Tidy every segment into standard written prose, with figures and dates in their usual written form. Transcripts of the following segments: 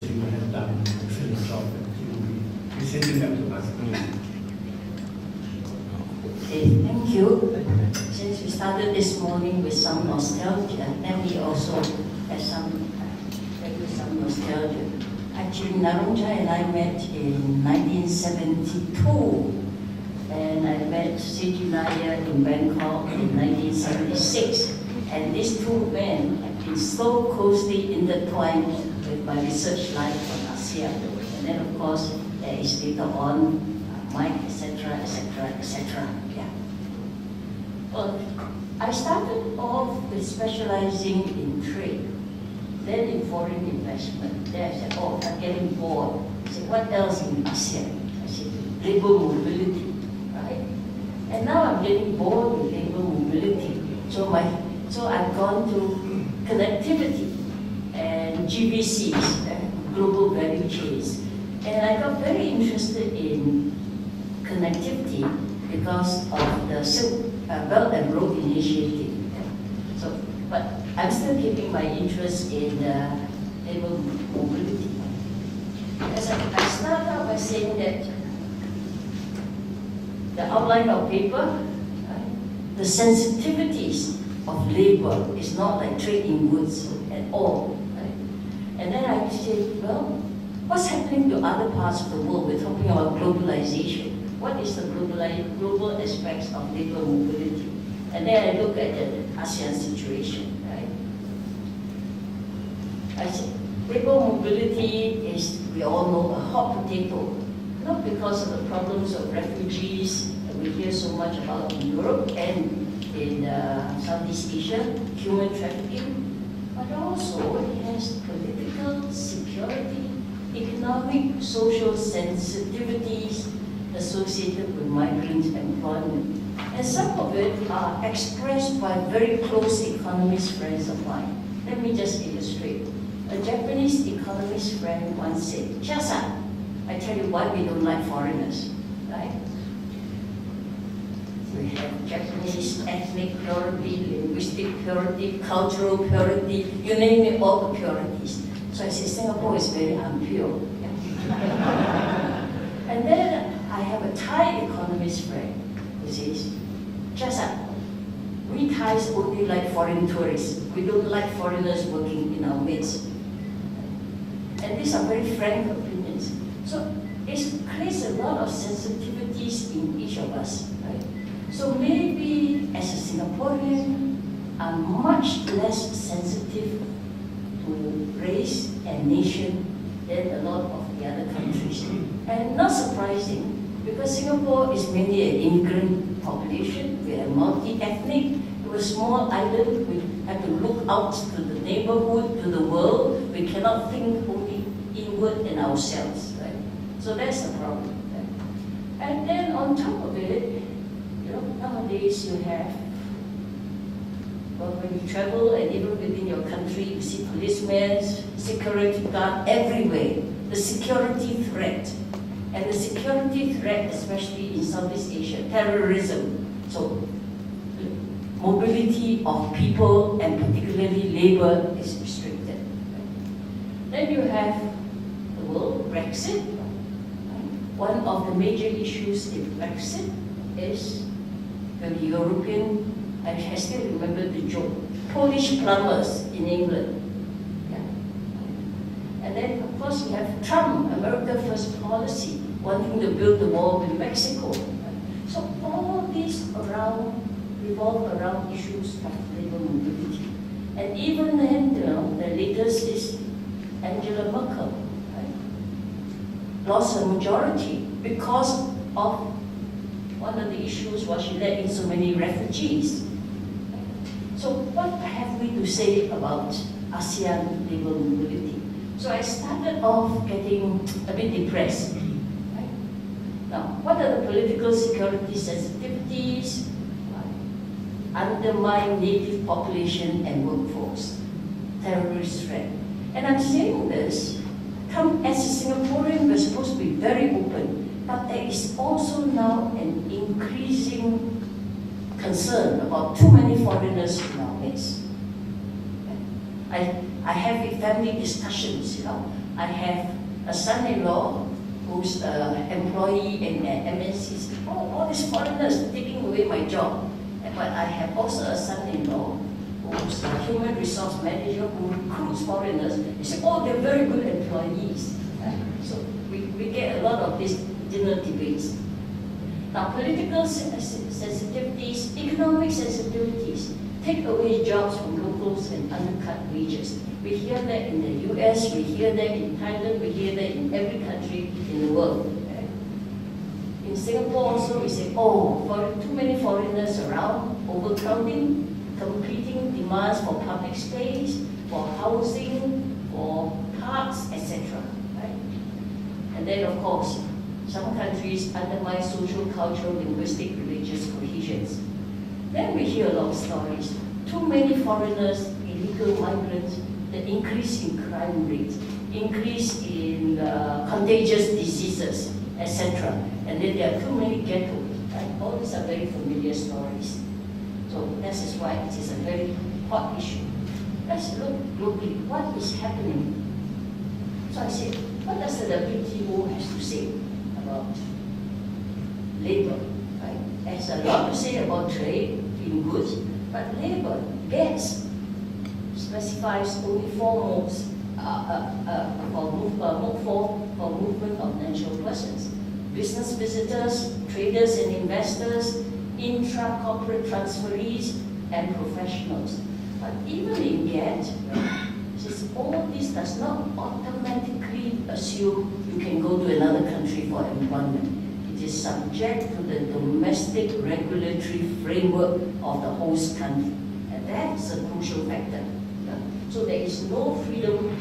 you have done an excellent job and you will be presenting them to us. Okay, thank you. Since we started this morning with some nostalgia, then we also have some nostalgia. Actually, Narongcha and I met in 1972, and I met Sijunaya in Bangkok in 1976. And these two men have been so closely intertwined with my research life on ASEAN. And then, of course, there is later on Mike, etc., etc., etc. Yeah. Well, I started off with specializing in trade, then in foreign investment. Then I said, oh, I'm getting bored. I said, what else in ASEAN? I said, labor mobility, right? And now I'm getting bored with labor mobility. So I've gone to connectivity and GVCs, global value chains. And I got very interested in connectivity because of the Silk Belt and Road Initiative. But I'm still keeping my interest in labor mobility. As I start out by saying that the outline of paper, the sensitivities of labor is not like trade in goods at all. Right? And then I say, well, what's happening to other parts of the world? We're talking about globalization. What is the global aspects of labor mobility? And then I look at the ASEAN situation, right? I say, labor mobility is, we all know, a hot potato, not because of the problems of refugees that we hear so much about in Europe and in Southeast Asia, human trafficking, but also it has political, security, economic, social sensitivities associated with migrant employment. And some of it are expressed by very close economist friends of mine. Let me just illustrate. A Japanese economist friend once said, Chia-san, I tell you why we don't like foreigners, right? We have Japanese ethnic purity, linguistic purity, cultural purity, you name it, all the purities. So I say Singapore is very impure. And then I have a Thai economist friend who says, Chia-san, we Thais only like foreign tourists. We don't like foreigners working in our midst. And these are very frank opinions. So it creates a lot of sensitivities in each of us, right? So maybe as a Singaporean, I'm much less sensitive to race and nation than a lot of the other countries. And not surprising, because Singapore is mainly an immigrant population. We are multi-ethnic. We're a small island. We have to look out to the neighborhood, to the world. We cannot think only inward in ourselves, right? So that's the problem. Right? And then on top of it, nowadays you have, well, when you travel and even within your country, you see policemen, security guard everywhere. The security threat. And the security threat, especially in Southeast Asia, terrorism. So mobility of people and particularly labor is restricted. Then you have the world, Brexit. One of the major issues in Brexit is the European, I still remember the joke, Polish plumbers in England. Yeah. And then, of course, you have Trump, America First policy, wanting to build the wall with Mexico. So all these revolve around issues of labor mobility. And even then, the latest is Angela Merkel, right? Lost her majority because of one of the issues was she let in so many refugees. So what have we to say about ASEAN labor mobility? So I started off getting a bit depressed. Right? Now, what are the political security sensitivities? Undermine native population and workforce, terrorist threat. And I'm saying this, as a Singaporean, we're supposed to be very open. But there is also now an increasing concern about too many foreigners in our midst. I have family discussions, I have a son-in-law who's an employee in MNCs. All these foreigners taking away my job. But I have also a son-in-law who's a human resource manager who recruits foreigners. He said, oh, they're very good employees. So we get a lot of these dinner debates. Now, political sensitivities, economic sensitivities, take away jobs from locals and undercut wages. We hear that in the US, we hear that in Thailand, we hear that in every country in the world. In Singapore also, we say, oh, too many foreigners around, overcrowding, competing demands for public space, for housing, for parks, etc. Right? And then, of course, some countries undermine social, cultural, linguistic, religious cohesions. Then we hear a lot of stories. Too many foreigners, illegal migrants, the increase in crime rates, increase in contagious diseases, etc. And then there are too many ghettos. Right? All these are very familiar stories. So this is why it is a very hot issue. Let's look globally. What is happening? So I said, what does the WTO has to say about labor? Right? It has a lot to say about trade in goods, but labor, GATS, specifies only 4 modes for movement of natural persons. Business visitors, traders and investors, intra-corporate transferees, and professionals. But even in GATT, since all this does not automatically assume you can go to another country for employment. It is subject to the domestic regulatory framework of the host country. And that's a crucial factor. So there is no freedom,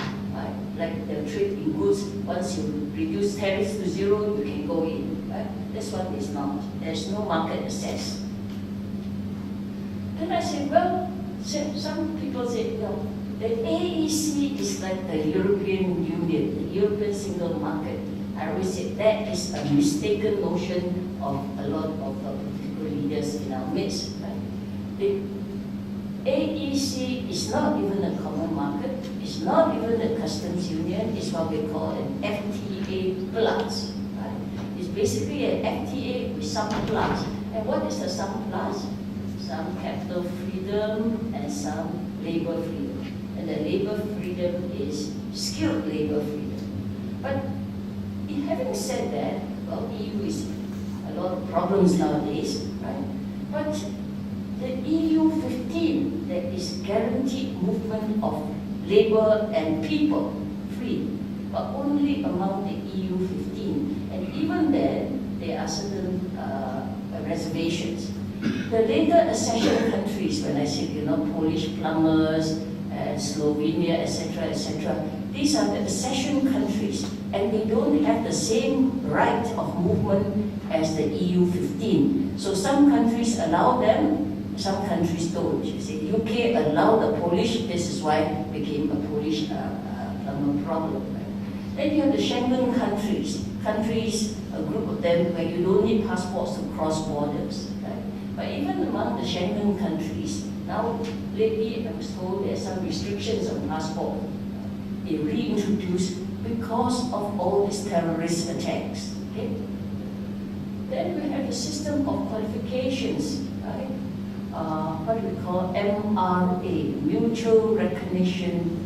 like the trade in goods. Once you reduce tariffs to 0, you can go in. Right? This one is not. There's no market access. Then I said, well, some people say, no, the AEC is like the European Union, the European single market. I always say that is a mistaken notion of a lot of political leaders in our midst. Right? The AEC is not even a common market, it's not even a customs union, it's what we call an FTA plus. Right? It's basically an FTA with some plus. And what is the some plus? Some capital freedom and some labor freedom. And the labor freedom is skilled labor freedom. But having said that, well, EU is a lot of problems nowadays, right? But the EU 15, that is guaranteed movement of labor and people free, but only among the EU 15. And even then, there are certain reservations. The later accession countries, when I said, Polish plumbers, Slovenia, etc., these are the accession countries, and they don't have the same right of movement as the EU 15. So some countries allow them, some countries don't. You see, UK allowed the Polish, this is why it became a Polish plumber problem. Right? Then you have the Schengen countries, a group of them where you don't need passports to cross borders. Right? But even among the Schengen countries, now lately I was told there are some restrictions on passport. They reintroduced because of all these terrorist attacks. Okay? Then we have a system of qualifications, right? What do we call MRA, mutual recognition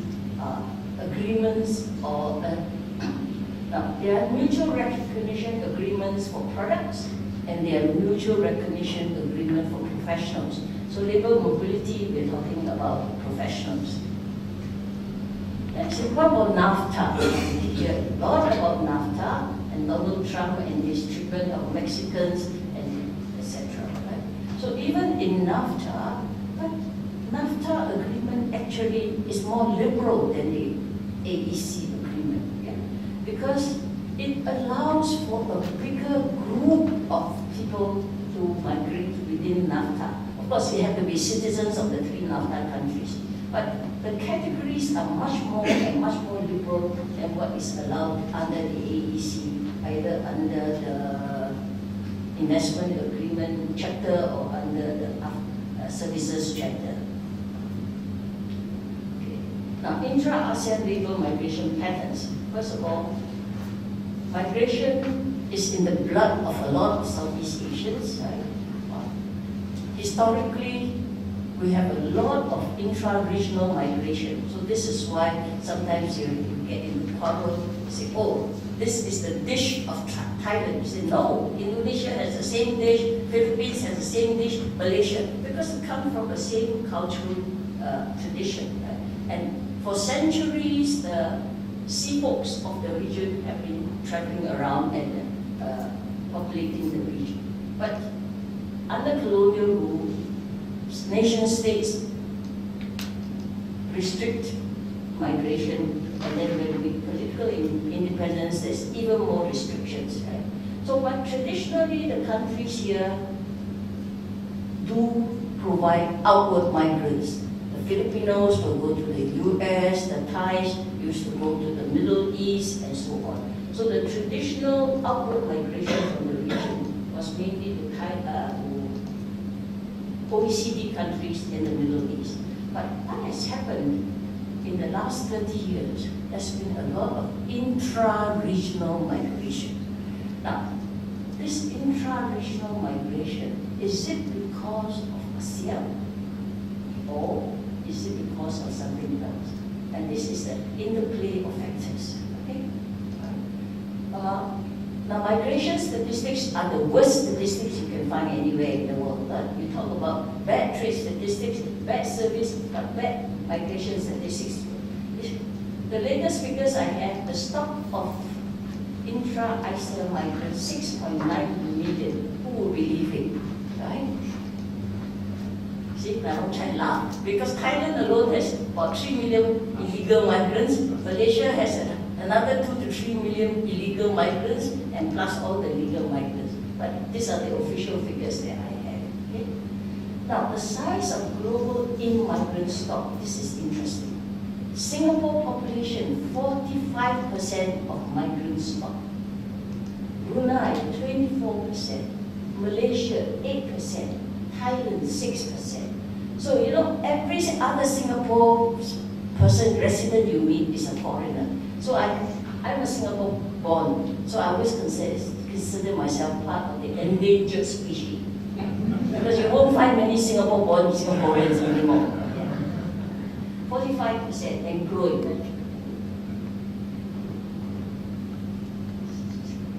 agreements, or now there are mutual recognition agreements for products, and there are mutual recognition agreement for professionals. So labor mobility, we're talking about professionals. And so what about NAFTA? We hear a lot about NAFTA and Donald Trump and his treatment of Mexicans and etc. Right? So even in NAFTA, but NAFTA agreement actually is more liberal than the AEC agreement, yeah? Because it allows for a bigger group of people to migrate within NAFTA. Of course, they have to be citizens of the 3 NAFTA countries. But the categories are much more liberal than what is allowed under the AEC, either under the investment agreement chapter or under the services chapter. Okay. Now, intra-ASEAN labor migration patterns. First of all, migration is in the blood of a lot of Southeast Asians, right? Historically, we have a lot of intra-regional migration. So this is why sometimes you get in the quarrel, say, oh, this is the dish of Thailand. You say, no, Indonesia has the same dish, Philippines has the same dish, Malaysia, because it comes from the same cultural tradition. Right? And for centuries, the sea folks of the region have been traveling around and populating the region. But under colonial rule, nation states restrict migration, and then when we political independence, there's even more restrictions, right? So, but traditionally, the countries here do provide outward migrants. The Filipinos will go to the US, the Thais used to go to the Middle East, and so on. So the traditional outward migration from the region was mainly to OECD countries in the Middle East. But what has happened in the last 30 years, there's been a lot of intra-regional migration. Now, this intra-regional migration, is it because of ASEAN or is it because of something else? And this is the interplay of factors. Okay? Now, migration statistics are the worst statistics you can find anywhere in the world. You talk about bad trade statistics, bad service, but bad migration statistics. The latest figures I have, the stock of intra-ASEAN migrants, 6.9 million. Who will believe it, right? See, now I laugh. Because Thailand alone has about 3 million illegal migrants. Malaysia has another 2 to 3 million illegal migrants, and plus all the legal migrants. But these are the official figures that I have. Okay? Now, the size of global immigrant stock, this is interesting. Singapore population, 45% of migrant stock. Brunei, 24%. Malaysia, 8%. Thailand, 6%. So, you know, every other Singapore person, resident you meet is a foreigner. So I'm a Singapore born, so I always consider myself part of the endangered species. Because you won't find many Singapore born Singaporeans anymore. 45% and growing.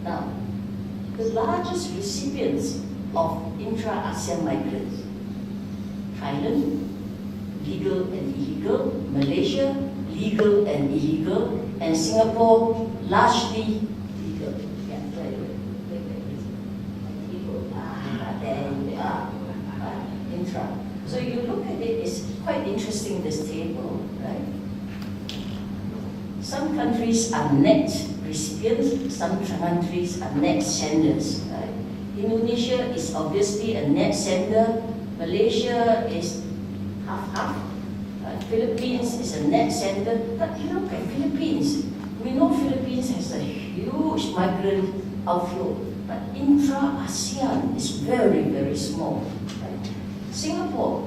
Now, the largest recipients of intra-ASEAN migrants, Thailand, legal and illegal, Malaysia, legal and illegal, and Singapore, largely legal. Yeah, there we are, intra. So you look at it, it's quite interesting, this table, right? Some countries are net recipients, some countries are net senders, right? Indonesia is obviously a net sender, Malaysia is half-half, Philippines is a net sender, but you look at Philippines, we know Philippines has a huge migrant outflow, but intra-ASEAN is very, very small. Right? Singapore,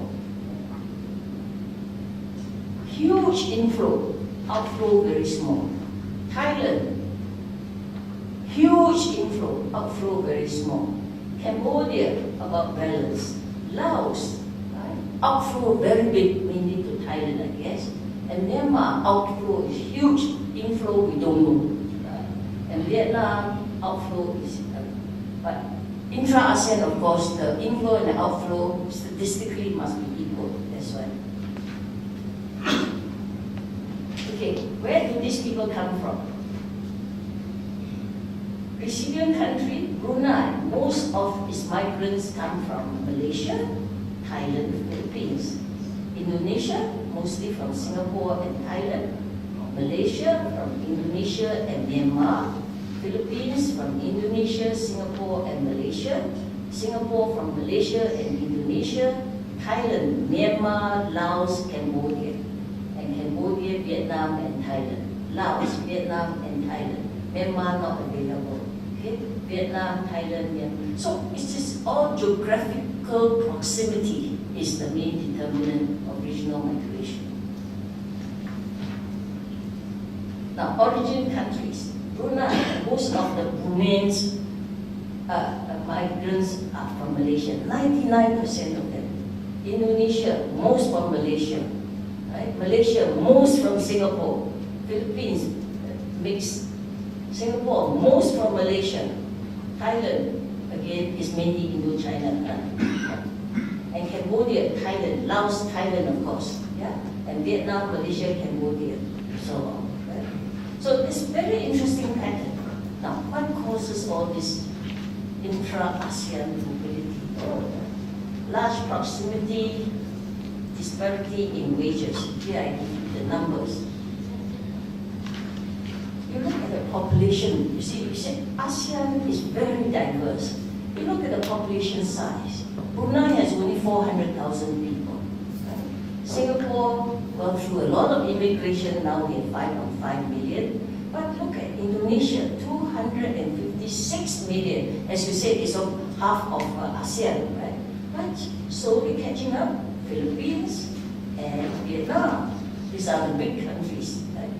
huge inflow, outflow very small. Thailand, huge inflow, outflow very small. Cambodia, about balance. Laos, right? Outflow very big, mainly to Thailand, I guess. And Myanmar, outflow is huge, inflow we don't know. Right? And Vietnam, outflow is, but intra-ASEAN, of course, the inflow and the outflow statistically must be equal. That's why. Okay, where do these people come from? Recipient country, Brunei. Most of its migrants come from Malaysia, Thailand, Philippines. Indonesia, mostly from Singapore and Thailand. Malaysia, from Indonesia and Myanmar. Philippines, from Indonesia, Singapore and Malaysia. Singapore, from Malaysia and Indonesia. Thailand, Myanmar, Laos, Cambodia. And Cambodia, Vietnam and Thailand. Laos, Vietnam and Thailand. Myanmar not available. Okay? Vietnam, Thailand, Myanmar. So it's just all geographical proximity is the main determinant of regional migration. Now, origin countries. Brunei, most of the Bruneians, migrants are from Malaysia, 99% of them. Indonesia, most from Malaysia. Right? Malaysia, most from Singapore. Philippines, mixed. Singapore, most from Malaysia. Thailand, again, is mainly Indochina. And Cambodia, Thailand, Laos, Thailand, of course. Yeah? And Vietnam, Malaysia, Cambodia, so on. Right? So it's very interesting pattern. Now, what causes all this intra-ASEAN mobility? Large proximity, disparity in wages. Here I give you the numbers. You look at the population, you see ASEAN is very diverse. You look at the population size. Brunei has only 400,000 people. Right? Singapore gone through a lot of immigration, now we have 5.5 million. But look at Indonesia, 256 million. As you said, it's half of ASEAN, right? But slowly catching up, Philippines and Vietnam. These are the big countries. Right?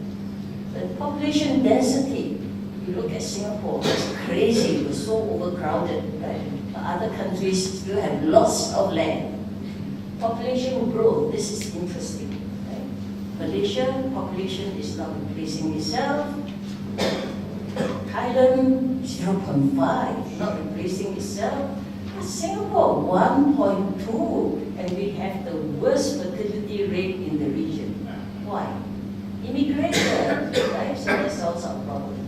The population density, you look at Singapore, it's crazy, we're so overcrowded. Right? Other countries still have lots of land. Population growth, this is interesting. Right? Malaysia, population is not replacing itself. Thailand, 0.5, not replacing itself. But Singapore, 1.2, and we have the worst fertility rate in the region. Why? Immigration, right? So that solves our problem.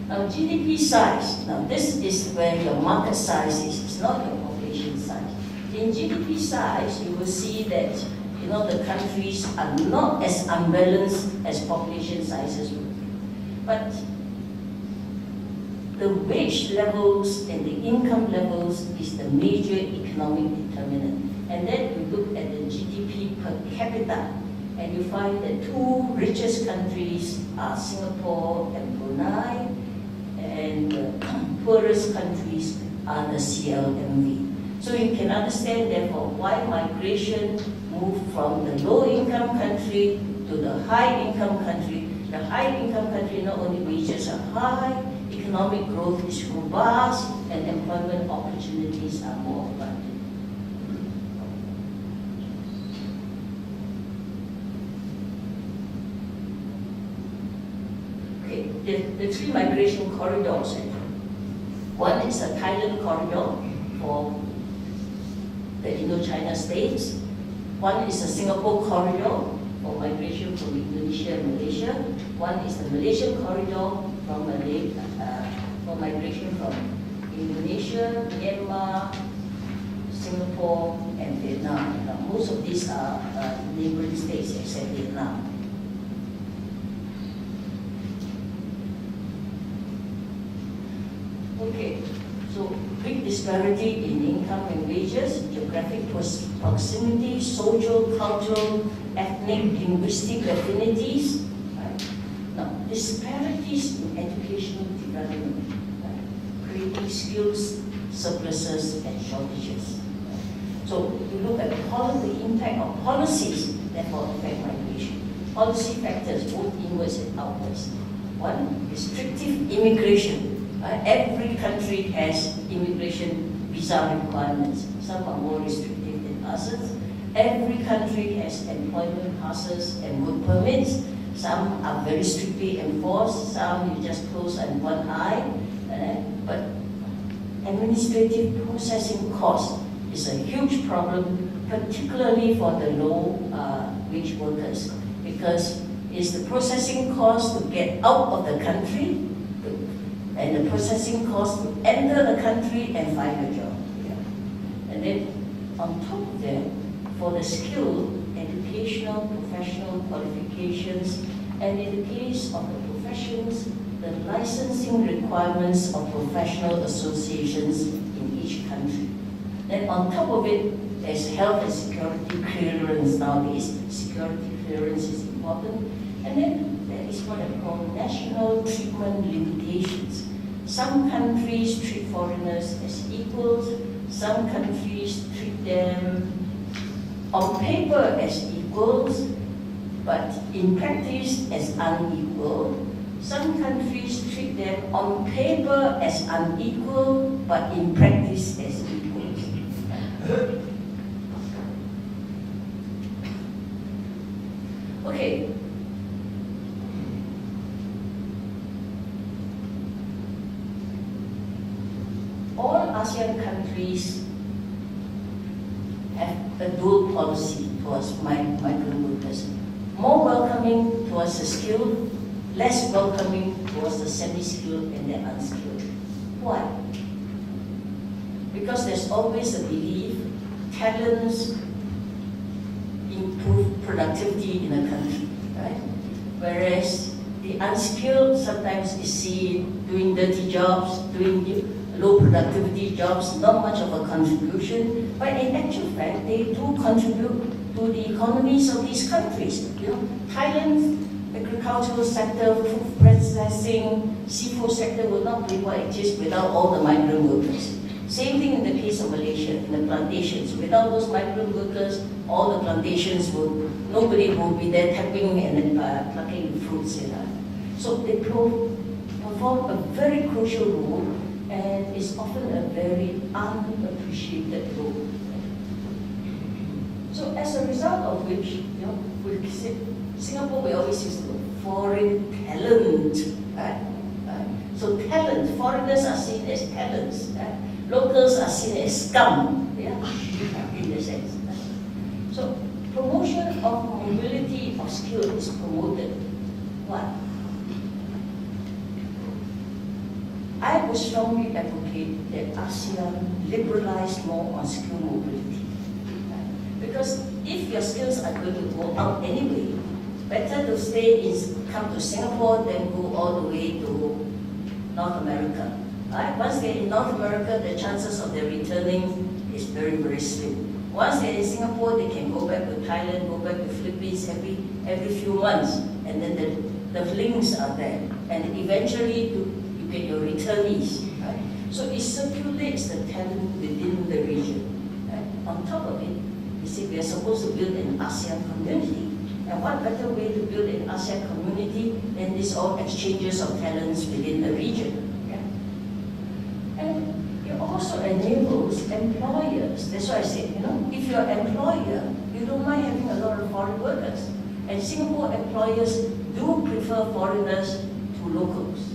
Now, GDP size. Now, this is where your market size is. It's not your population size. In GDP size, you will see that the countries are not as unbalanced as population sizes would be. But the wage levels and the income levels is the major economic determinant. And then you look at the GDP per capita, and you find the two richest countries are Singapore and Brunei, and the poorest countries are the CLMV. So you can understand, therefore, why migration moved from the low-income country to the high-income country. The high-income country, not only wages are high, economic growth is robust, and employment opportunities are more abundant. Okay, the three migration corridors. One is the Thailand corridor for the Indochina states. One is the Singapore corridor for migration from Indonesia and Malaysia. One is the Malaysian corridor for migration from Indonesia, Myanmar, Singapore, and Vietnam. Now, most of these are neighboring states except Vietnam. Okay, so big disparity in income and wages, geographic proximity, social, cultural, ethnic, linguistic affinities. Right? Now, disparities in educational development, right? Creating skills surpluses and shortages. Right? So you look at the impact of policies that will affect migration. Policy factors, both inwards and outwards. One, restrictive immigration. Every country has immigration visa requirements. Some are more restrictive than others. Every country has employment passes and work permits. Some are very strictly enforced. Some you just close on one eye. But administrative processing cost is a huge problem, particularly for the low-wage workers, because it's the processing cost to get out of the country and the processing cost to enter the country and find a job. Yeah. And then on top of that, for the skill, educational, professional qualifications, and in the case of the professions, the licensing requirements of professional associations in each country. Then on top of it, there's health and security clearance nowadays. Security clearance is important. And then there is what I call national treatment limitations. Some countries treat foreigners as equals, some countries treat them on paper as equals, but in practice as unequal. some countries treat them on paper as unequal, but in practice as equals. Okay. All ASEAN countries have a dual policy towards migrant workers. More welcoming towards the skilled, less welcoming towards the semi-skilled and the unskilled. Why? Because there's always a belief talents improve productivity in a country, right? Whereas the unskilled sometimes is seen doing dirty jobs, doing low productivity jobs, not much of a contribution, but in actual fact, they do contribute to the economies of these countries. You know, Thailand's agricultural sector, food processing, seafood sector would not be what exists without all the migrant workers. Same thing in the case of Malaysia, in the plantations. Without those migrant workers, all the plantations nobody would be there tapping and plucking fruits. So they perform a very crucial role, and is often a very unappreciated role. So as a result of which, Singapore, we always use the word foreign talent. Right? So talent, foreigners are seen as talents. Right? Locals are seen as scum, in the sense. So promotion of mobility of skill is promoted. Why? I would strongly advocate that ASEAN liberalize more on skill mobility. Because if your skills are going to go out anyway, better to come to Singapore than go all the way to North America. Right? Once they're in North America, the chances of their returning is very, very slim. Once they're in Singapore, they can go back to Thailand, go back to Philippines every few months, and then the links are there. And eventually, you get your returnees. Right? So it circulates the talent within the region. Right? On top of it, you see, we are supposed to build an ASEAN community. And what better way to build an ASEAN community than these all exchanges of talents within the region? And it also enables employers. That's why I said, if you're an employer, you don't mind having a lot of foreign workers. And Singapore employers do prefer foreigners to locals.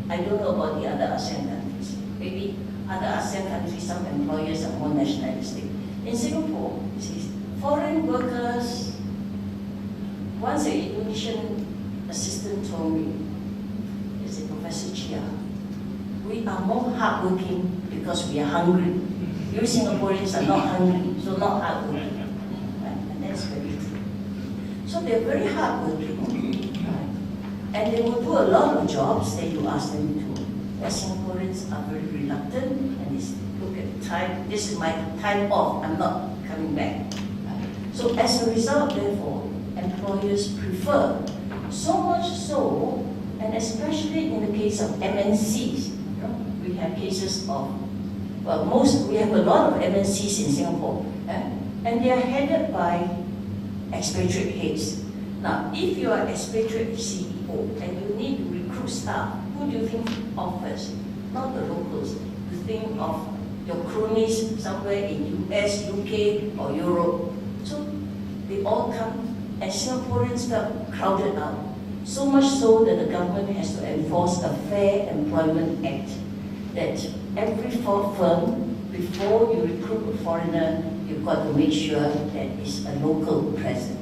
I don't know about the other ASEAN countries. Maybe other ASEAN countries, some employers are more nationalistic. In Singapore, you see, foreign workers, once an Indonesian assistant told me, he said, Professor Chia, we are more hardworking because we are hungry. You Singaporeans are not hungry, so not hardworking. Right? And that's very true. So they're very hardworking, right? And they will do a lot of jobs that you ask them to. But Singaporeans are very reluctant, and they look at time, this is my time off, I'm not coming back. Right? So as a result, therefore, employers prefer, so much so, and especially in the case of MNCs, we have cases of, we have a lot of MNCs in Singapore, and they are headed by expatriate heads. Now, if you are expatriate CEO and you need to recruit staff, who do you think of first? Not the locals. You think of your cronies somewhere in US, UK, or Europe. So they all come, and Singaporeans felt crowded out. So much so that the government has to enforce a Fair Employment Act, that every firm, before you recruit a foreigner, you've got to make sure that it's a local present.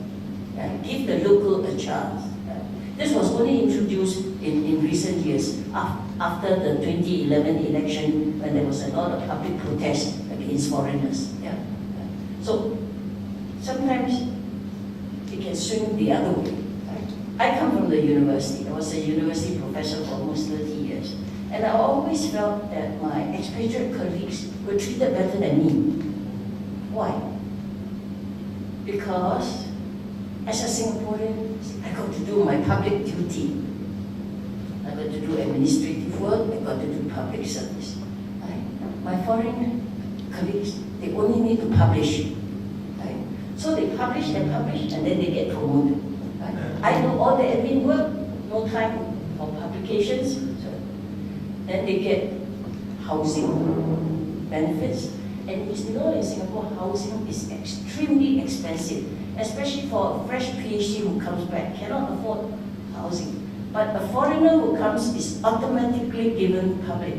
Give the local a chance. This was only introduced in recent years, after the 2011 election, when there was a lot of public protest against foreigners. So sometimes it can swing the other way. I come from the university. I was a university professor for almost 30 years. And I always felt that my expatriate colleagues were treated better than me. Why? Because as a Singaporean, I got to do my public duty. I got to do administrative work, I got to do public service. My foreign colleagues, they only need to publish. So they publish, and then they get promoted. I do all the admin work, no time for publications. So then they get housing benefits. And you know in Singapore, housing is extremely expensive, especially for a fresh PhD who comes back, cannot afford housing. But a foreigner who comes is automatically given public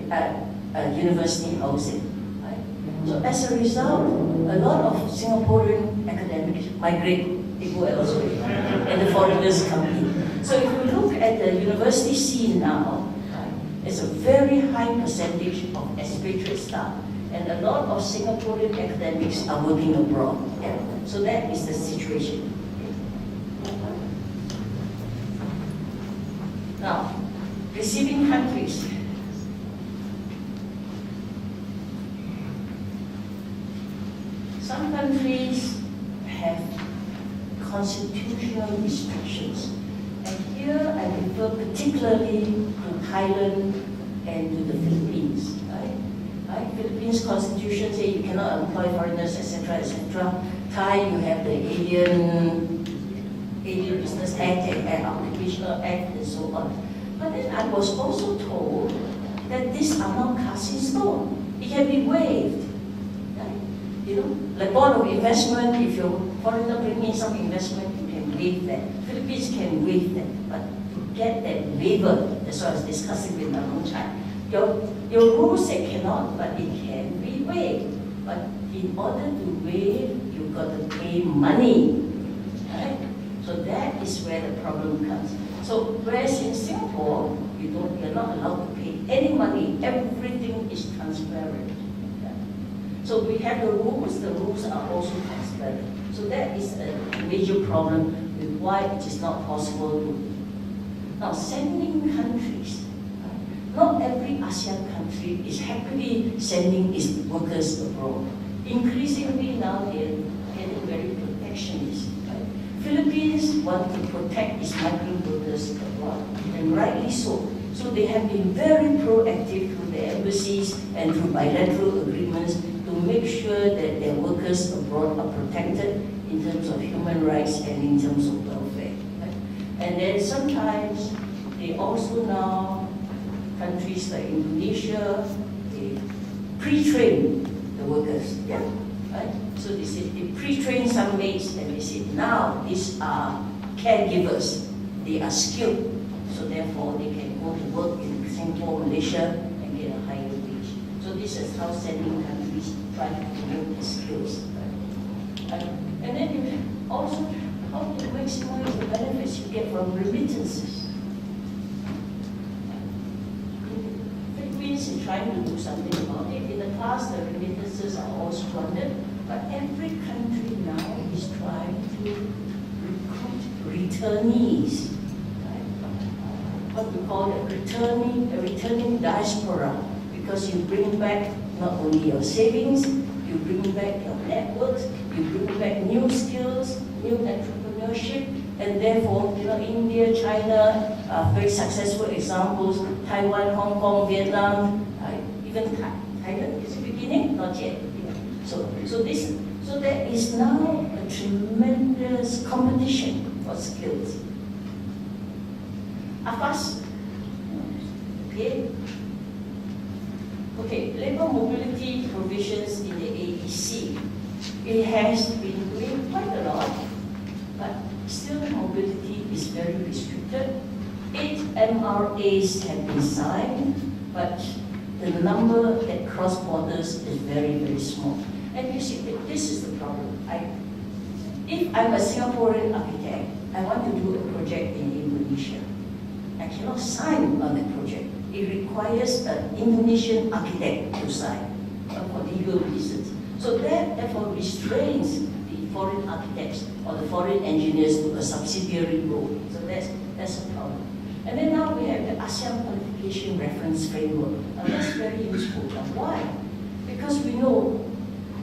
university housing. Right? So as a result, a lot of Singaporean academics migrate, they go elsewhere, and the foreigners come in. So if you look at the university scene now, right, it's a very high percentage of expatriate staff. And a lot of Singaporean academics are working abroad. Yeah. So that is the situation. Now, receiving countries. Some countries have constitutional restrictions. And here I refer particularly to Thailand and to the Philippines. Right? Philippines constitution say you cannot employ foreigners, etc., etc. Thai, you have the Alien Business Act and Occupational Act and so on. But then I was also told that these are not cast in stone. It can be waived. Right? You know, like board of investment, if your foreigner bring in some investment, you can waive that. Philippines can waive that. But to get that waiver, that's what I was discussing with Narong Chai. Your rules say cannot, but it can be waived. But in order to waive, you've got to pay money. Right? So that is where the problem comes. So whereas in Singapore, you're not allowed to pay any money. Everything is transparent. Yeah. So we have the rules are also transparent. So that is a major problem with why it is not possible to. Now sending countries. Not every ASEAN country is happily sending its workers abroad. Increasingly now they're getting very protectionist. Right? Philippines want to protect its migrant workers abroad, and rightly so. So they have been very proactive through the embassies and through bilateral agreements to make sure that their workers abroad are protected in terms of human rights and in terms of welfare. Right? And then sometimes they also now countries like Indonesia, they pre-train the workers, yeah, right? So they say they pre-train some maids, and they say now these are caregivers, they are skilled, so therefore they can go to work in Singapore, Malaysia, and get a higher wage. So this is how sending countries try to promote their skills. Right? And then you also how to maximize the benefits you get from remittances. Is trying to do something about it. In the past, the remittances are all squandered, but every country now is trying to recruit returnees. Right? What we call a returning diaspora, because you bring back not only your savings, you bring back your networks, you bring back new skills, new entrepreneurship, and therefore, you know, India, China, very successful examples, Taiwan, Hong Kong, Vietnam, even Thailand is it beginning? Not yet. So there is now a tremendous competition for skills. AFAS, okay, labor mobility provisions in the AEC. It has been doing quite a lot, but still mobility is very restricted. 8 MRAs have been signed, but the number that cross borders is very, very small. And you see, this is the problem. If I'm a Singaporean architect, I want to do a project in Indonesia. I cannot sign on that project. It requires an Indonesian architect to sign for legal reasons. So that therefore restrains the foreign architects or the foreign engineers to a subsidiary role. So that's a problem. And then now we have the ASEAN Qualification Reference Framework. Now that's very useful. Now why? Because we know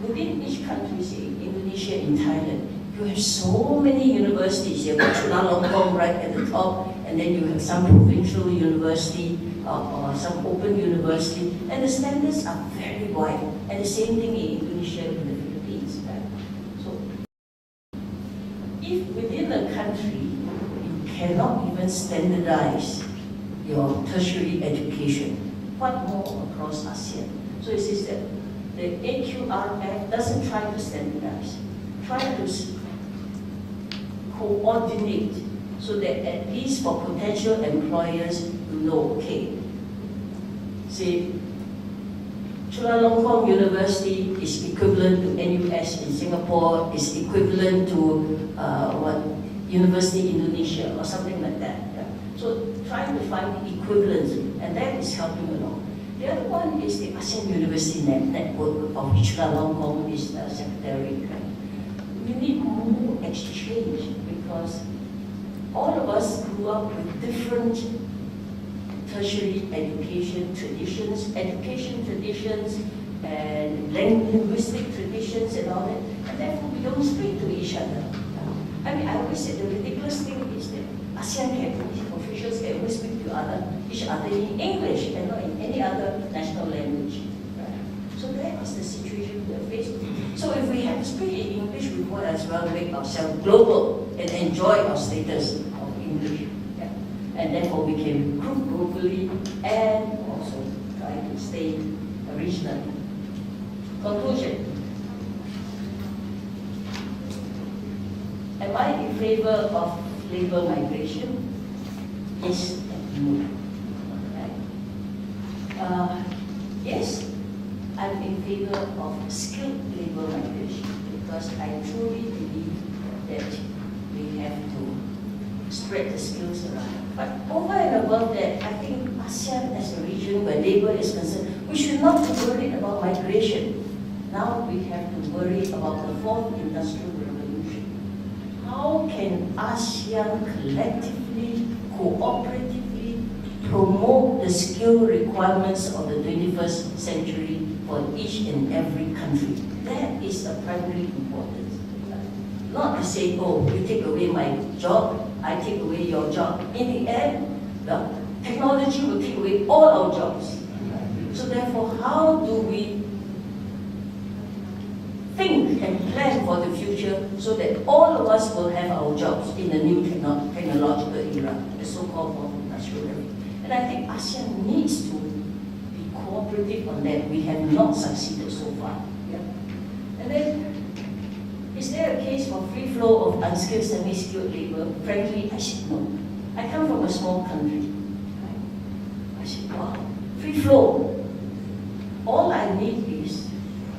within each country, say Indonesia and Thailand, you have so many universities. You have Chulalongkorn right at the top, and then you have some provincial university or some open university, and the standards are very wide. And the same thing in Indonesia and the Philippines. Right? So if within a country you cannot even standardize your tertiary education. What more across ASEAN? So it says that the AQRF doesn't try to standardize, try to coordinate so that at least for potential employers, you know, okay, say, Chulalongkorn University is equivalent to NUS in Singapore, is equivalent to University Indonesia or something like that. Yeah? So trying to find the equivalence, and that is helping along. The other one is the ASEAN University Network, of which Chulalongkorn is the secretary. Right? We need more exchange because all of us grew up with different tertiary education traditions, and linguistic traditions and all that, and therefore we don't speak to each other. I mean, I always say the ridiculous thing is that ASEAN officials can always speak to each other in English and not in any other national language. Right? So that is the situation we are faced with. So if we have to speak in English, we might as well make ourselves global and enjoy our status of English. And therefore we can recruit globally and also try to stay regional. Conclusion. Am I in favor of labor migration? Yes and no. Right. Yes, I'm in favor of skilled labor migration because I truly believe that we have to spread the skills around. But over and above that, I think ASEAN as a region where labor is concerned, we should not be worried about migration. Now we have to worry about the fourth industrial revolution. How can ASEAN collectively, cooperatively promote the skill requirements of the 21st century for each and every country? That is of primary importance. Not to say, oh, you take away my job, I take away your job. In the end, the technology will take away all our jobs. So therefore, how do we think and plan for the future so that all of us will have our jobs in the new technological era, the so-called fourth industrial era? And I think ASEAN needs to be cooperative on that. We have not succeeded so far. Yeah? And then, is there a case for free flow of unskilled, semi-skilled labor? Frankly, I said no. I come from a small country. Right? I said, wow, free flow. All I need is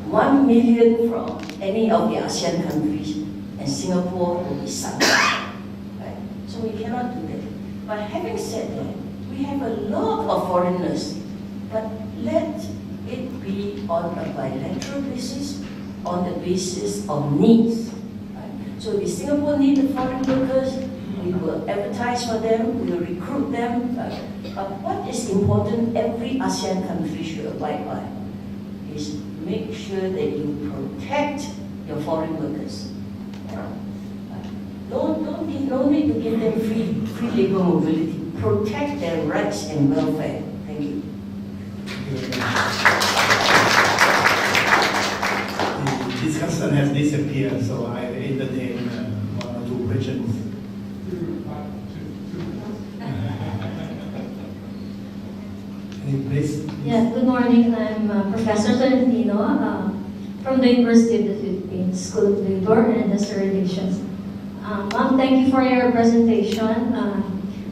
1 million from any of the ASEAN countries, and Singapore will be sunk. Right? So we cannot do that. But having said that, we have a lot of foreigners, but let it be on a bilateral basis, on the basis of needs. Right? So if Singapore needs the foreign workers, we will advertise for them, we will recruit them. But what is important, every ASEAN country should abide by, is make sure that you protect your foreign workers. No need to give them free labor mobility. Protect their rights and welfare. Thank you. The discussion has disappeared, so I entertain one or two questions. Please. Yeah, good morning. I'm Professor Tolentino from the University of the Philippines School of Labor and Industrial Relations. Ma'am, thank you for your presentation.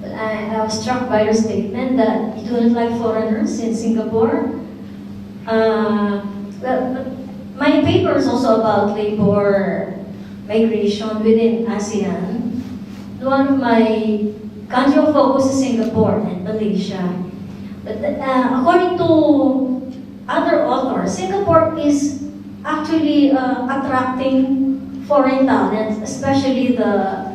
I was struck by your statement that you don't like foreigners in Singapore. My paper is also about labor migration within ASEAN. One of my country of focus is Singapore and Malaysia. But according to other authors, Singapore is actually attracting foreign talents, especially the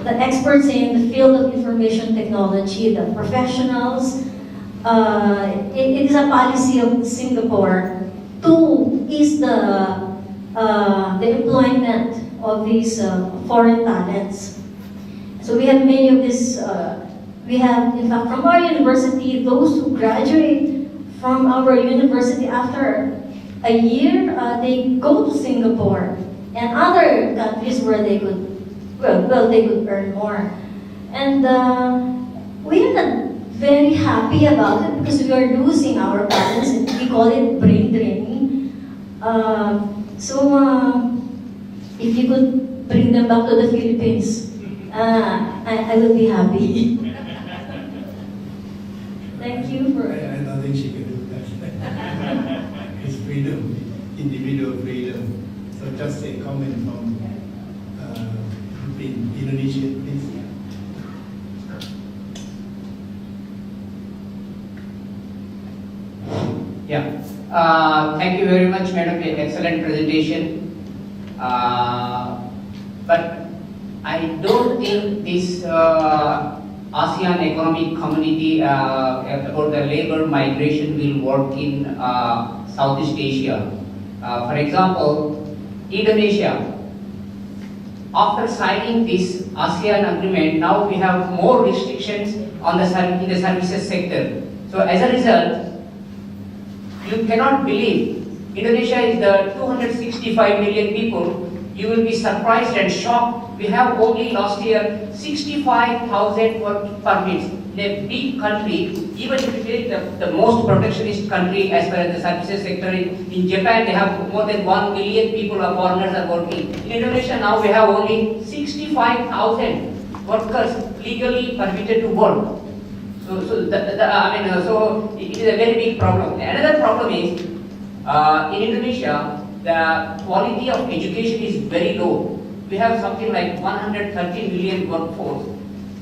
experts in the field of information technology, the professionals. It is a policy of Singapore to ease the employment of these foreign talents. So we have many of this. We have, in fact, from our university, those who graduate from our university after a year, they go to Singapore and other countries where they could, they could earn more. And we are not very happy about it because we are losing our balance. And we call it brain draining. If you could bring them back to the Philippines, I would be happy. Thank you for. I don't think she can do that. It's freedom, individual freedom. So just a comment from Indonesia, please. Yeah. Thank you very much, Madam. Excellent presentation. But I don't think this ASEAN Economic Community about the labor migration will work in Southeast Asia. For example, Indonesia. After signing this ASEAN agreement, now we have more restrictions on the services sector. So as a result, you cannot believe Indonesia is the 265 million people. You will be surprised and shocked. We have only last year 65,000 work permits in a big country. Even if you take the most protectionist country as far as the services sector, in Japan they have more than 1 million people or foreigners are working. In Indonesia now we have only 65,000 workers legally permitted to work. So it is a very big problem. Another problem is in Indonesia the quality of education is very low. We have something like 130 million workforce.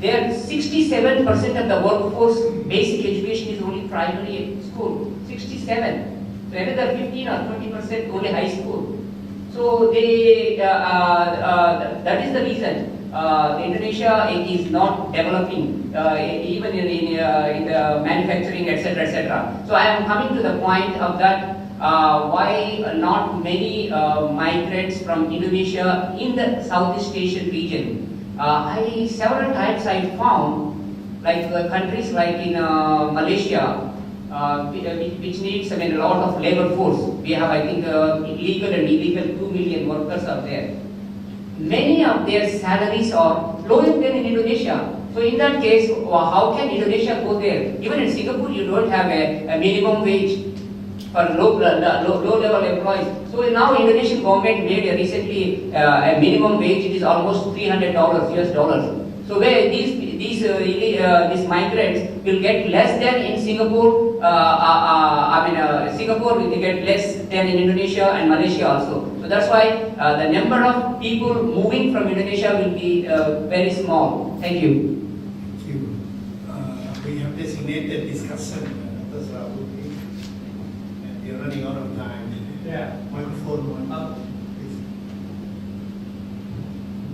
There 67% of the workforce basic education is only primary school. 67. So another 15 or 20% only high school. So that is the reason. Indonesia is not developing even in the manufacturing, etc., etc. So I am coming to the point of that why not many migrants from Indonesia in the Southeast Asian region. Several times I found like countries like in Malaysia which needs a lot of labor force. We have I think legal and illegal 2 million workers are there. Many of their salaries are lower than in Indonesia. So in that case, how can Indonesia go there? Even in Singapore, you don't have a minimum wage for low level employees. So now Indonesian government made recently a minimum wage. It is almost $300 US dollars. So where these migrants will get less than in Singapore. Singapore will get less than in Indonesia and Malaysia also. So that's why the number of people moving from Indonesia will be very small. Thank you. Thank you. We have designated discussion. That's what we are running out of time. Yeah. Microphone one. Please.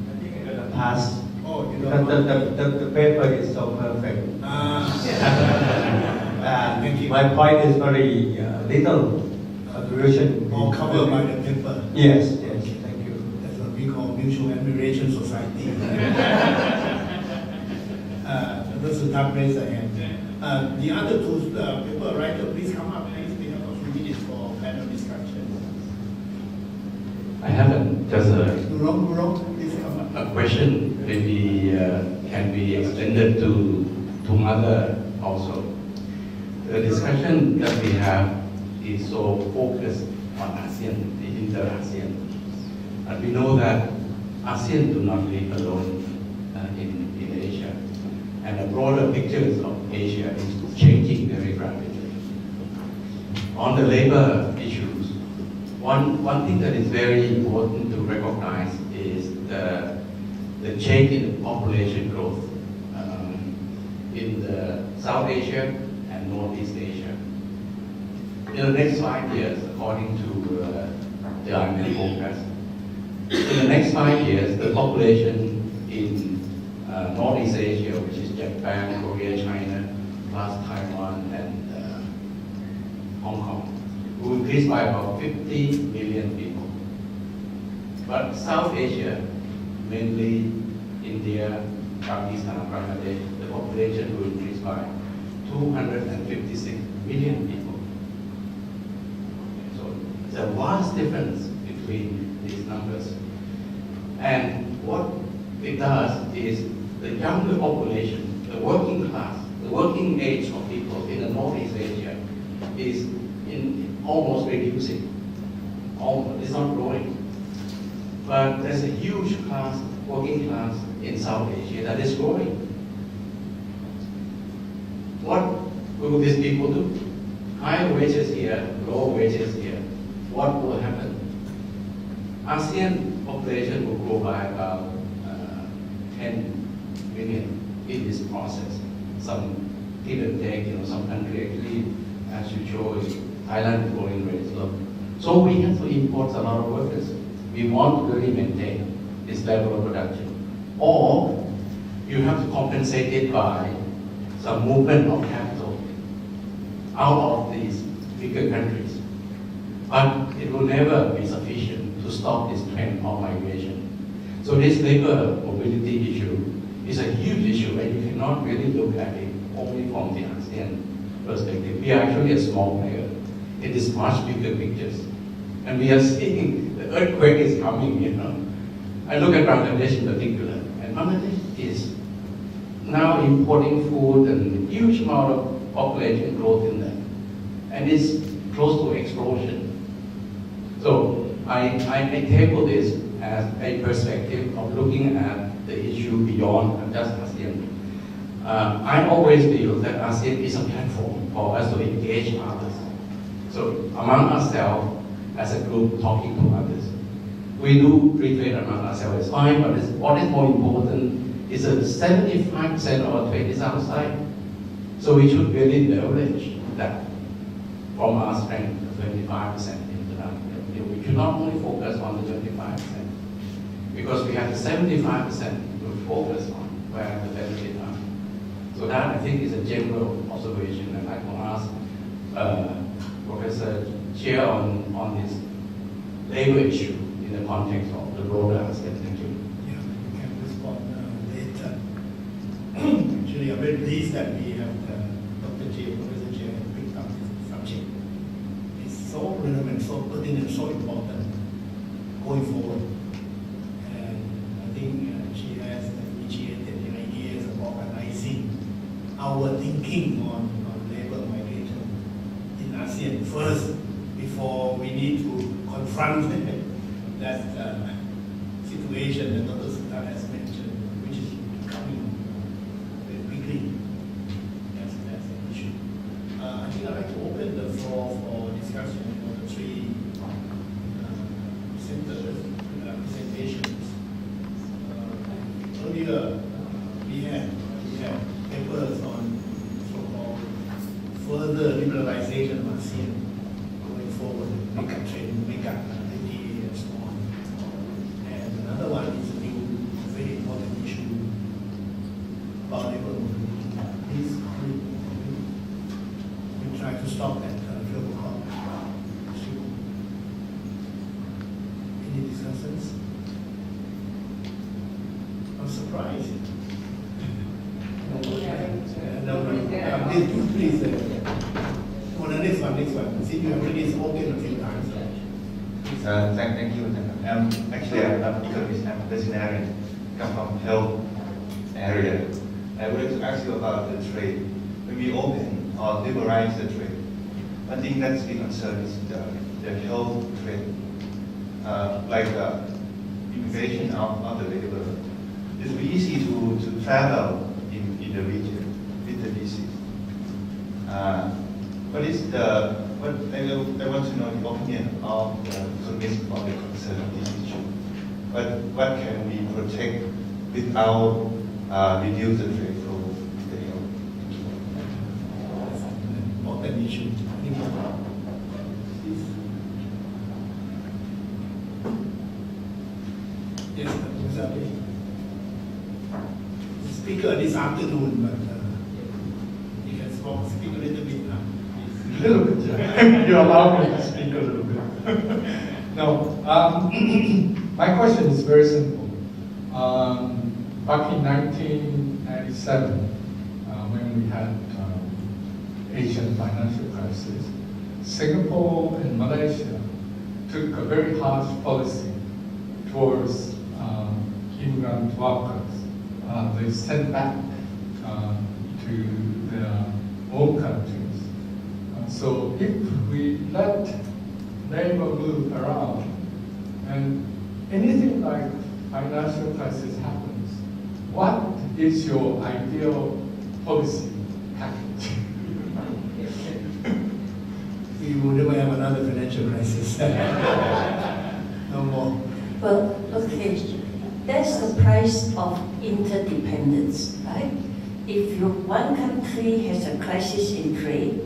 I think I'm gonna pass. Oh, you Because don't the paper is so perfect. Thank you. My point is very little contribution. All covered by the paper. Yes, thank you. That's what we call mutual admiration society. That's the top raise I have. The other two paper writer, please come up. Please, we have a few minutes for panel discussion. I have just Wrong, please come up. a question, maybe can be extended to mother also. The discussion that we have is so focused on ASEAN, the inter-ASEAN. And we know that ASEAN do not live alone in Asia. And the broader pictures of Asia is changing very rapidly. On the labor issues, one thing that is very important to recognize is the change in the population growth in the South Asia and Northeast Asia. In the next 5 years, according to the IMF forecast, in the next 5 years, the population in Northeast Asia, which is Japan, Korea, China, plus Taiwan and Hong Kong, will increase by about 50 million people. But South Asia, mainly India, Pakistan, Bangladesh, the population will increase by 256 million people. So it's a vast difference between these numbers. And what it does is the younger population, the working class, the working age of people in the Northeast Asia is almost reducing. It's not growing. But there's a huge class, working class in South Asia that is growing. What will these people do? Higher wages here, lower wages here. What will happen? ASEAN population will grow by about 10 million in this process. Some give and take, some country actually, as you show, Thailand is growing very slow. So we have to import a lot of workers. We want to really maintain this level of production. Or you have to compensate it by some movement of capital out of these bigger countries. But it will never be sufficient to stop this trend of migration. So this labor mobility issue is a huge issue, and you cannot really look at it only from the ASEAN perspective. We are actually a small player in this much bigger pictures. And we are seeing the earthquake is coming, I look at Bangladesh in particular, and Bangladesh is now importing food and huge amount of population growth in there. And it's close to explosion. So I table this as a perspective of looking at the issue beyond just ASEAN. I always feel that ASEAN is a platform for us to engage others. So among ourselves, as a group, talking to others. We do free trade among ourselves, it's fine, but what is more important is that 75% of our trade is outside. So we should really leverage that from our strength, 25% we should not only focus on the 25%, because we have the 75% to focus on where the benefit are. So that, I think, is a general observation, and I will ask Professor Chia on this labor issue in the context of the broader ASEAN. Thank you. Yeah, we can respond later. Actually, I'm very pleased that we have Dr. Chia, Professor Chia, picked up this subject. It's so relevant, so pertinent, so important going forward. And I think she has initiated the ideas of organizing our thinking on labor migration in ASEAN first, before we need to confront that situation that Dr. Sultan has mentioned, which is coming very quickly. That's an issue. I think I'd like to open the floor for discussion for the three presentations. Earlier, we had papers on so-called further liberalization of ASEAN going forward, make up trade, make up ID, and so on. And another one is a new, very important issue about labor mobility. Please, we try to stop that global clock issue. Any discussions? I'm surprised. Please. On the next one. See, you have already spoken a few times. Thank you. Actually, I'm not economist, I'm a veterinarian, come from health area. I would like to ask you about the trade. When we open or liberalize the trade, one thing that's been concerned is the health trade, like the immigration of the labor. It's very easy to travel in the region with the disease. What I want to know the opinion of the economists on the concern of this issue. What can we protect without reduce the trade flow with the health? That's an important issue. Yes, exactly. The speaker this afternoon, but you can speak a little bit now. A little bit, yeah. You allow me to speak a little bit. No, my question is very simple. Back in 1997, when we had Asian financial crisis, Singapore and Malaysia took a very harsh policy towards immigrant workers they sent back to their own countries. So if we let labor move around and anything like financial crisis happens, what is your ideal policy package? We will never have another financial crisis. No more. Well, okay, that's the price of interdependence, right? If one country has a crisis in trade,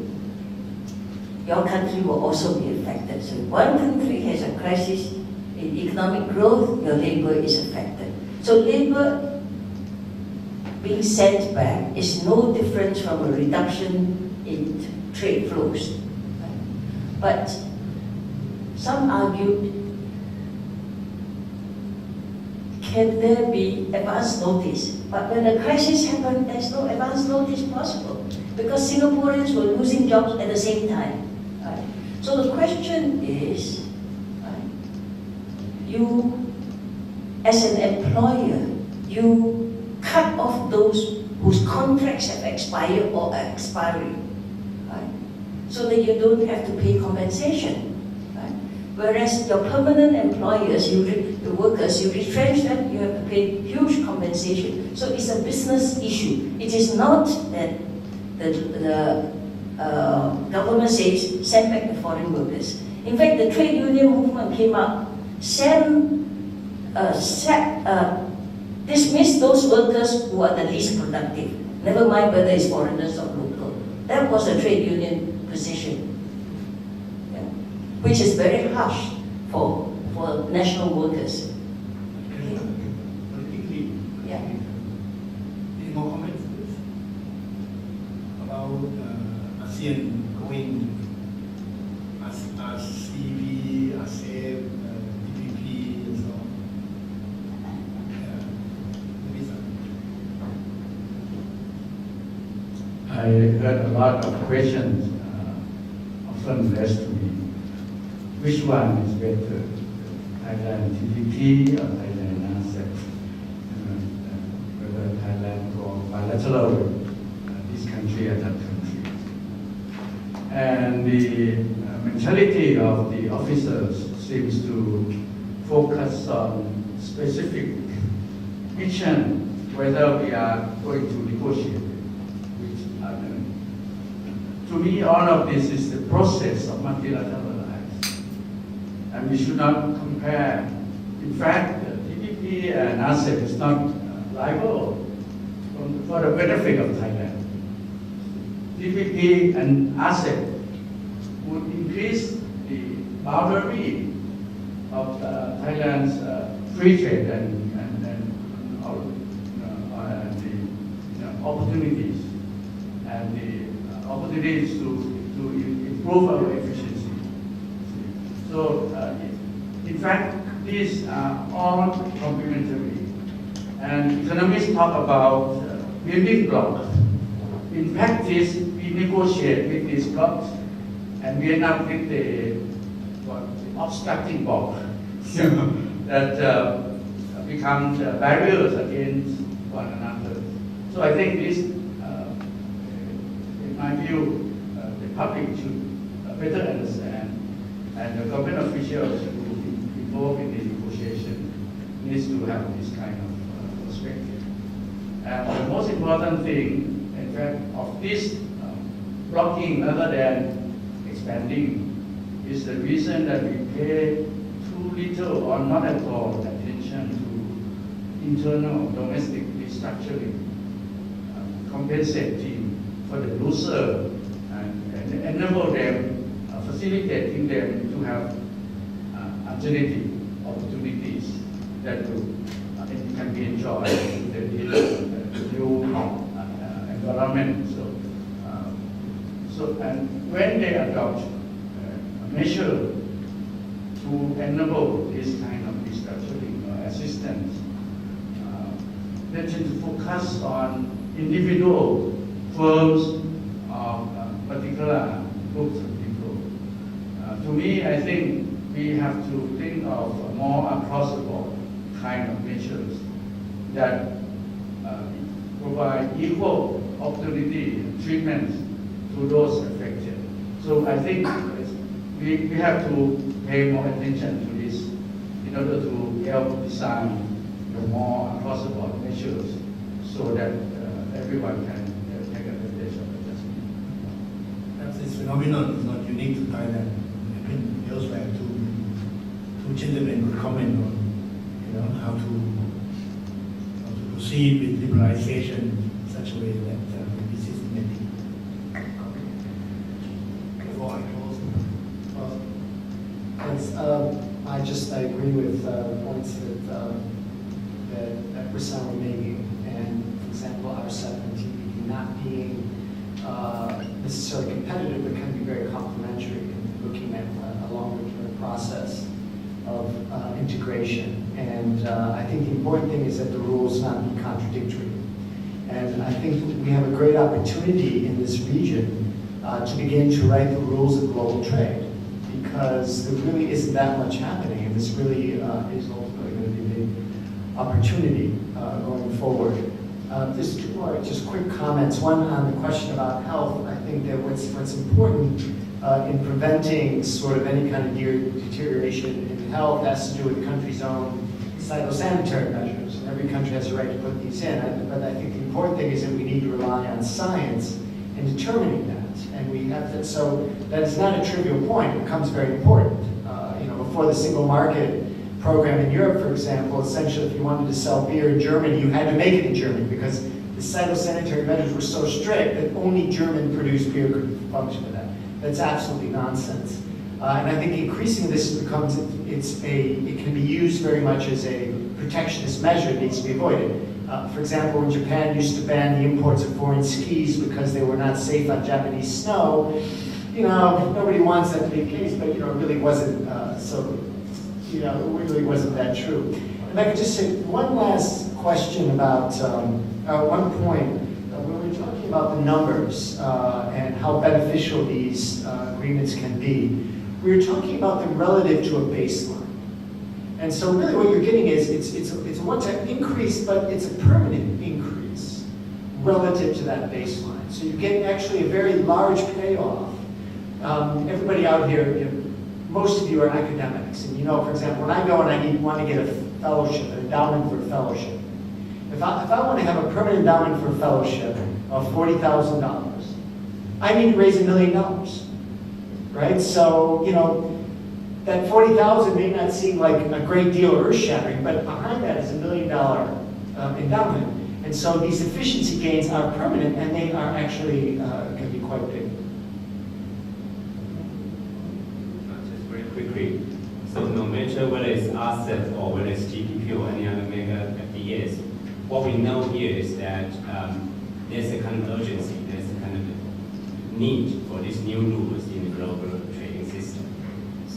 your country will also be affected. So if one country has a crisis in economic growth, your labor is affected. So labor being sent back is no different from a reduction in trade flows. Right? But some argued, can there be advance notice? But when the crisis happened, there's no advance notice possible because Singaporeans were losing jobs at the same time. Right? So the question is, right, you as an employer, you cut off those whose contracts have expired or are expiring, right? So that you don't have to pay compensation. Whereas your permanent employers, the workers, you retrench them, you have to pay huge compensation. So it's a business issue. It is not that the government says send back the foreign workers. In fact, the trade union movement came up, dismiss those workers who are the least productive. Never mind whether it's foreigners or local. That was the trade union position. Which is very harsh for national workers. Politically, Yeah. any more comments, please? About ASEAN going as CV, ASEAN, DPP, and so on. I heard a lot of questions often asked to me. Which one is better, Thailand TPP or Thailand ASEAN? Whether Thailand go bilateral, this country or that country. And the mentality of the officers seems to focus on specific mission, whether we are going to negotiate with other. To me, all of this is the process of multilateral. And we should not compare. In fact, TPP and ASEAN is not liable for the benefit of Thailand. TPP and ASEAN would increase the boundary of Thailand's free trade and the opportunities and the opportunities to improve our efficiency. So, in fact, these are all complementary. And economists talk about building blocks. In practice, we negotiate with these blocks, and we end up with the obstructing block that becomes barriers against one another. So I think this, in my view, the public should better understand. And the government officials who involved in the negotiation needs to have this kind of perspective. And the most important thing, in fact, of this blocking rather than expanding is the reason that we pay too little or not at all attention to internal domestic restructuring, compensating for the loser and enable them, facilitating them to have alternative opportunities that can be enjoyed in the new environment. So, and when they adopt a measure to enable this kind of restructuring or assistance, they tend to focus on individual firms or particular groups of people. To me, I think we have to think of more across the board kind of measures that provide equal opportunity treatment to those affected. So I think we have to pay more attention to this in order to help design more across-the-board measures so that everyone can take advantage of adjustment. Perhaps this phenomenon is not unique to Thailand. I think elsewhere two gentlemen could comment on, how to proceed with liberalization in such a way that will be systematic. Before I close. I agree with points that Prasad was making, and for example, our TPP not being necessarily competitive, but can be very complementary in looking at a longer-term process of integration. And I think the important thing is that the rules not be contradictory. And I think we have a great opportunity in this region to begin to write the rules of global trade, because there really isn't that much happening, and this really is ultimately going to be a big opportunity going forward. There's two more just quick comments. One on the question about health. I think that what's important in preventing sort of any kind of deterioration in health has to do with the country's own phytosanitary measures, and every country has a right to put these in. But I think the important thing is that we need to rely on science in determining that. And we have to, so that is not a trivial point. It becomes very important. Before the single market program in Europe, for example, essentially if you wanted to sell beer in Germany, you had to make it in Germany because the phytosanitary measures were so strict that only German-produced beer could function with that. That's absolutely nonsense. And I think increasingly this becomes, it can be used very much as a protectionist measure that needs to be avoided. For example, when Japan used to ban the imports of foreign skis because they were not safe on Japanese snow, nobody wants that to be the case, but it really wasn't it really wasn't that true. If I could just say one last question about one point. When we're talking about the numbers and how beneficial these agreements can be, we're talking about them relative to a baseline. And so really what you're getting is it's a one-time increase, but it's a permanent increase relative to that baseline. So you get actually a very large payoff. Everybody out here, most of you are academics, and for example, when I go and I want to get a fellowship, an endowment for a fellowship, if I want to have a permanent endowment for a fellowship of $40,000, I need to raise $1 million, right? So, that $40,000 may not seem like a great deal earth-shattering, but behind that is $1 million endowment. And so these efficiency gains are permanent, and they are actually going to be quite big. Just very quickly. So no matter whether it's ASEAN or whether it's TPP or any other mega FDAs, what we know here is that there's a kind of urgency, there's a kind of need for these new rules in the global trading system.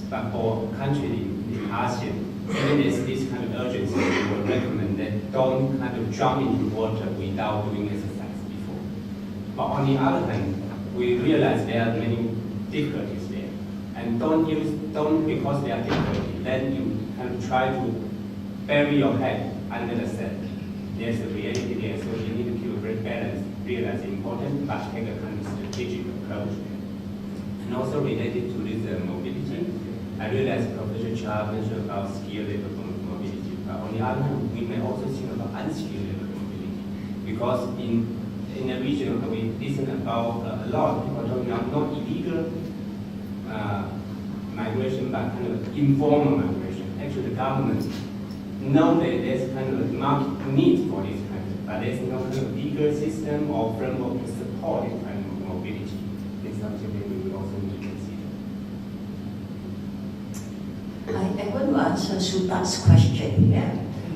But for countries in ASEAN, when there's this kind of urgency, we would recommend that don't kind of jump into water without doing exercise before. But on the other hand, we realize there are many difficulties there. And don't because there are difficulties, then you kind of try to bury your head under the sand. There's a reality there, so you need to keep a great balance, realize it's important, but take a kind of strategic approach. And also related to this mobility, I realize Professor Chia mentioned about skilled labor mobility, but on the other hand, we may also think about unskilled labor mobility, because in a region we listen about a lot of people talking about not illegal migration, but kind of informal migration. Actually, the government know that there's kind of a market need for this kind of, but there's no kind of legal system or framework to support this kind of mobility. It's something that we will also need to consider. I want to answer Suta's question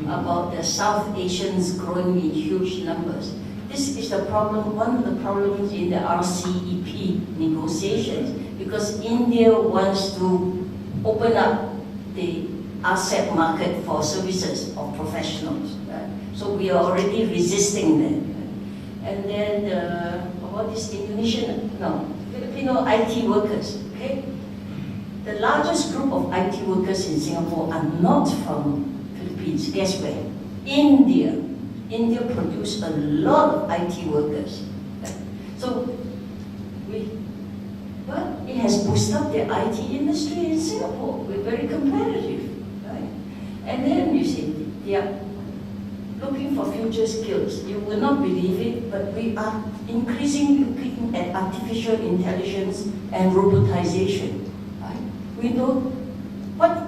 about the South Asians growing in huge numbers. This is the problem, one of the problems in the RCEP negotiations, because India wants to open up the asset market for services of professionals. Right? So we are already resisting that. And then about this Filipino IT workers. Okay, the largest group of IT workers in Singapore are not from Philippines. Guess where? India. India produced a lot of IT workers. So, it has boosted up the IT industry in Singapore. We're very competitive, right? And then you see, they are looking for future skills. You will not believe it, but we are increasingly looking at artificial intelligence and robotization. Right? We know what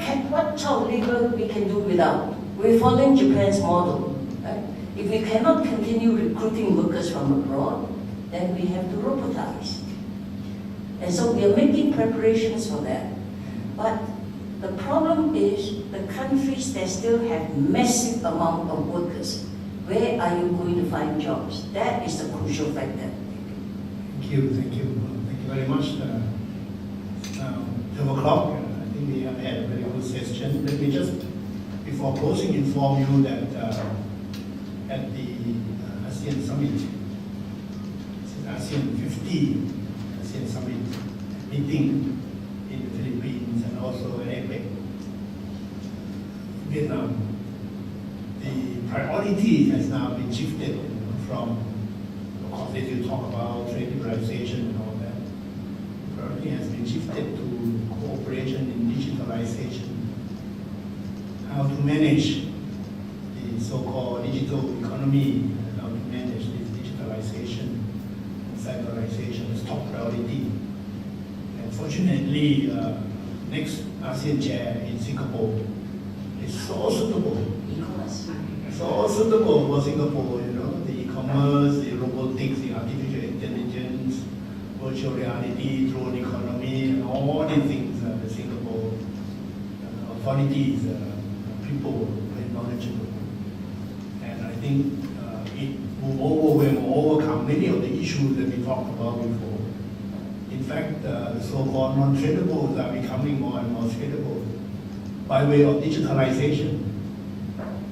child labor we can do without. We're following Japan's model. Right? If we cannot continue recruiting workers from abroad, then we have to robotize. And so we are making preparations for that. But the problem is the countries that still have massive amount of workers. Where are you going to find jobs? That is the crucial factor. Thank you very much. 12 o'clock, I think we have had a very good session. Let me just, before closing, inform you that at the ASEAN Summit, ASEAN 50 ASEAN Summit meeting in the Philippines and also in APEC, Vietnam, the priority has now been shifted from, of course, as you talk about trade liberalization and all that, the priority has been shifted to cooperation in digitalization, how to manage the so-called digital economy, and how to manage this digitalization and cyberization as top priority. And fortunately, next ASEAN chair in Singapore is so suitable. So suitable for Singapore, the e-commerce, the robotics, the artificial intelligence, virtual reality, drone economy, and all these things, the Singapore authorities, people very knowledgeable. And I think it will overcome many of the issues that we talked about before. In fact, the so-called non-tradables are becoming more and more tradable by way of digitalization.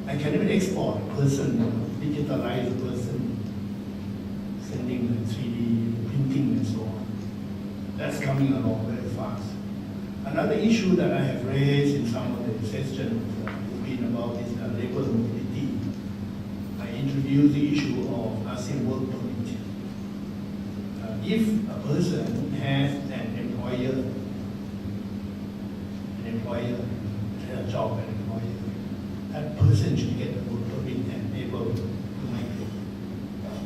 I can even export a person, digitalize a person, sending 3D printing and so on. That's coming along very fast. Another issue that I have raised in some of the sessions has been about this labor mobility. I introduced the issue of ASEAN work permit. If a person has an employer, a job, an employer, that person should get a work permit and able to migrate,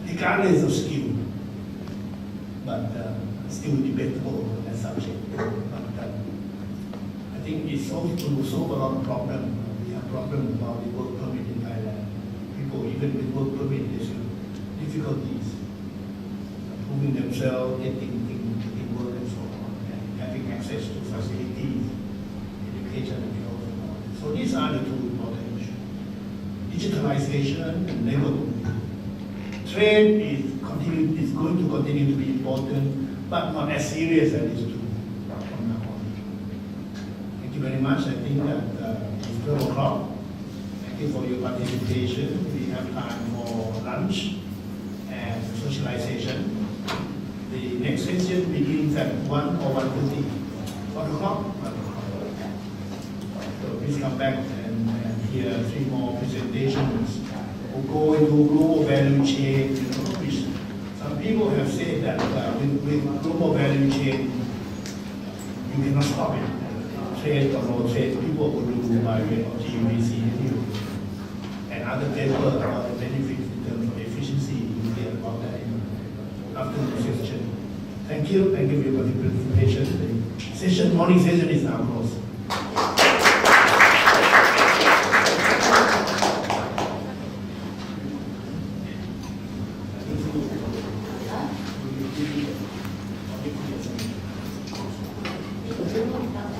regardless of skill. But still debatable on that subject. But I think it's also to solve a lot of problems. We have problems about the work permit in Thailand. People, even with work permit, there's difficulties proving themselves, getting work and so on, and having access to facilities, education and health and all that. So these are the two important issues. Digitalization and labor mobility. Trade is going to continue to be important, but not as serious as it is from now on. Thank you very much. I think that it's 12 o'clock. Thank you for your participation. We have time for lunch and socialization. The next session begins at 1 or 1:30. 1 o'clock? 1 o'clock. So please come back and hear 3 more presentations. We'll go into global value chain, which some people have said that with global value chain, you cannot stop it. Trade or no trade, people will do by way of GVC and other papers about the benefits in terms of efficiency. You hear about that after the session. Thank you for your participation. The morning session is now closed. Huh?